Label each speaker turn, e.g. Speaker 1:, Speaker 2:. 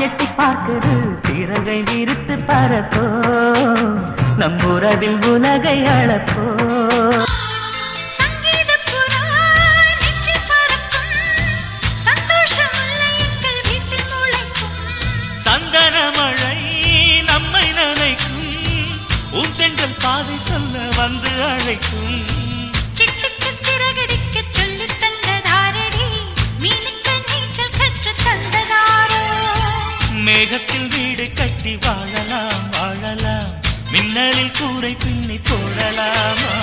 Speaker 1: எட்டி பார்க்குது சிறகை விரித்து பறப்போ நம்முறவில் உலகை அளப்போ
Speaker 2: சந்தன மழை நம்மை நனைக்கும் ஊந்தென்றல் பாதை சொல்ல வந்து அழைக்கும்
Speaker 3: சிட்டுக்கு சிறகடிக்க சொல்லி தந்ததாரடி மீனுக்கு நீச்சல் கற்று தந்ததாரோ
Speaker 2: மேகத்தில் வீடு கட்டி வாழலாம் வாழலாம் மின்னலில் கூரை பின்னி போடலாமா